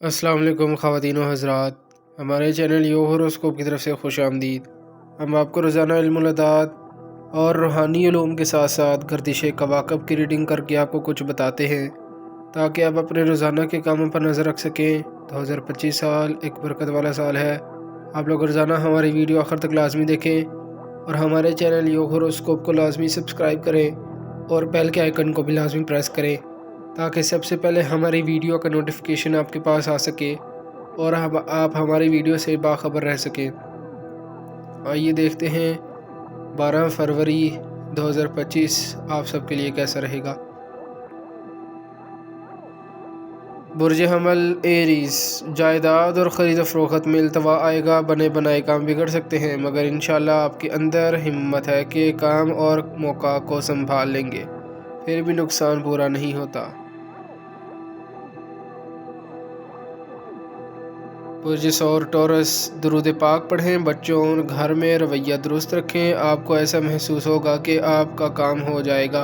अस्सलाम वालेकुम ख़वातीन व हज़रात, हमारे चैनल यो होरोस्कोप की तरफ से खुश आमदीद। हम आपको रोज़ाना इल्मुल-अदात और रूहानी उलूम के साथ साथ गर्दिश कवाकब की रीडिंग करके आपको कुछ बताते हैं ताकि आप अपने रोज़ाना के कामों पर नज़र रख सकें। 2025 साल एक बरकत वाला साल है। आप लोग रोज़ाना हमारी वीडियो आखिर तक लाजमी देखें और हमारे चैनल यो होरोस्कोप को लाजमी सब्सक्राइब करें और बेल के आइकन को भी लाजमी प्रेस करें ताकि सबसे पहले हमारी वीडियो का नोटिफिकेशन आपके पास आ सके और आप हमारी वीडियो से बाखबर रह सकें। आइए देखते हैं 12 फरवरी 2025 आप सबके लिए कैसा रहेगा। बुर्ज हमल एरीज, जायदाद और ख़रीद फ़रोख्त में इल्तवा आएगा। बने बनाए काम बिगड़ सकते हैं मगर इंशाल्लाह आपके अंदर हिम्मत है कि काम और मौका को संभाल लेंगे, फिर भी नुकसान पूरा नहीं होता। बुर्ज सौर टॉरस, दुरूद पाक पढ़ें, बच्चों और घर में रवैया दुरुस्त रखें। आपको ऐसा महसूस होगा कि आपका काम हो जाएगा।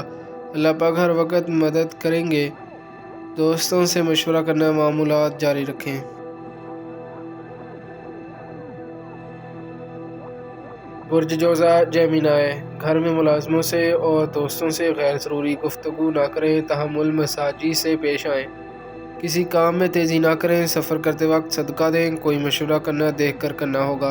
अल्लाह पाक हर वक्त मदद करेंगे। दोस्तों से मशवरा करना, मामूलात जारी रखें। बुर्ज जोज़ा जेमिनाई, घर में मुलाजमों से और दोस्तों से गैर ज़रूरी गुफ्तगू ना करें, तहम्मुल मसाजी से पेश आएँ। किसी काम में तेज़ी ना करें, सफ़र करते वक्त सदका दें। कोई मशवरा करना देख कर करना होगा।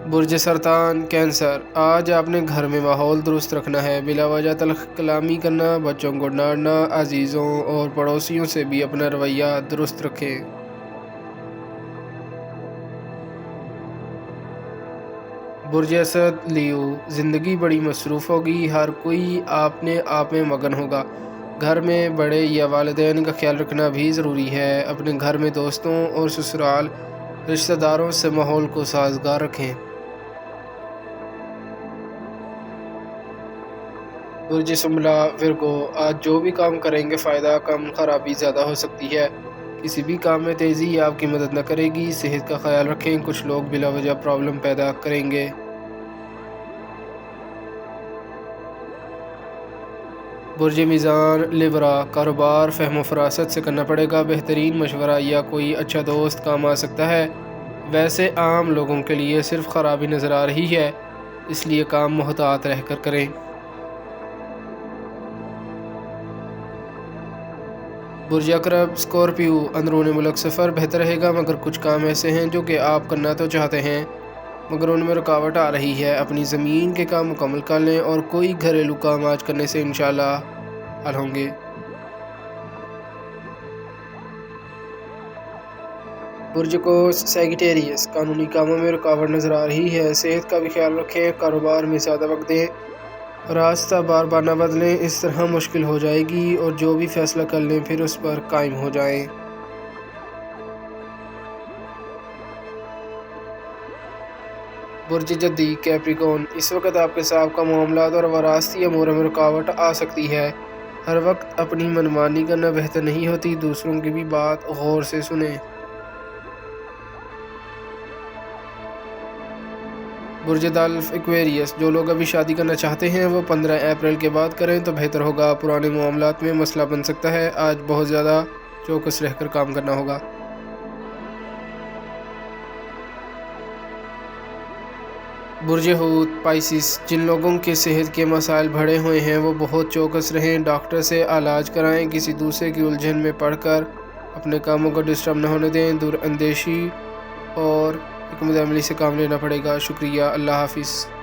बुर्ज सरतान कैंसर, आज आपने घर में माहौल दुरुस्त रखना है। बिला वजह तल्ख़ कलामी करना, बच्चों को डांटना, अजीज़ों और पड़ोसियों से भी अपना रवैया दुरुस्त रखें। बुर्ज असद लियो, ज़िंदगी बड़ी मसरूफ़ होगी। हर कोई अपने आप में मगन होगा। घर में बड़े या वालिदैन का ख्याल रखना भी ज़रूरी है। अपने घर में दोस्तों और ससुराल रिश्तेदारों से माहौल को साजगार रखें। बुर्ज सुमला विरगो, आज जो भी काम करेंगे फ़ायदा कम, खराबी ज़्यादा हो सकती है। किसी भी काम में तेज़ी आपकी मदद न करेगी। सेहत का ख्याल रखें, कुछ लोग बिला वजह प्रॉब्लम पैदा करेंगे। बुर्ज मीज़ान लिब्रा, कारोबार फ़हम फ़रासत से करना पड़ेगा। बेहतरीन मशवरा या कोई अच्छा दोस्त काम आ सकता है। वैसे आम लोगों के लिए सिर्फ खराबी नज़र आ रही है, इसलिए काम मोहतात रहकर करें। बुर्ज अकरब स्कॉर्पियो, अंदरून मुल्क सफ़र बेहतर रहेगा मगर कुछ काम ऐसे हैं जो कि आप करना तो चाहते हैं मगर उनमें रुकावट आ रही है। अपनी ज़मीन के काम मुकम्मल कर लें और कोई घरेलू काम आज करने से इंशाल्लाह हल होंगे। बुर्ज को सैगिटेरियस, कानूनी कामों में रुकावट नज़र आ रही है। सेहत का भी ख्याल रखें, कारोबार में ज़्यादा वक्त दें, रास्ता बार बार न बदलें, इस तरह मुश्किल हो जाएगी और जो भी फैसला कर लें फिर उस पर कायम हो जाएं। बुर्ज जद्दी कैप्रिकॉर्न, इस वक्त आपके साहब का मामलात और वरासती अमूर में रुकावट आ सकती है। हर वक्त अपनी मनमानी करना बेहतर नहीं होती, दूसरों की भी बात गौर से सुनें। बुर्ज दाल्फ एक्वेरियस, जो लोग अभी शादी करना चाहते हैं वो 15 अप्रैल के बाद करें तो बेहतर होगा। पुराने मामलात में मसला बन सकता है। आज बहुत ज़्यादा चौकस रहकर काम करना होगा। बुर्ज हूत पाइसिस, जिन लोगों के सेहत के मसाइल बढ़े हुए हैं वो बहुत चौकस रहें। डॉक्टर से इलाज कराएं। किसी दूसरे की उलझन में पड़कर अपने कामों को डिस्टर्ब न होने दें। दूर अंदेशी और हिकमत अमली से काम लेना पड़ेगा। शुक्रिया, अल्लाह हाफिज़।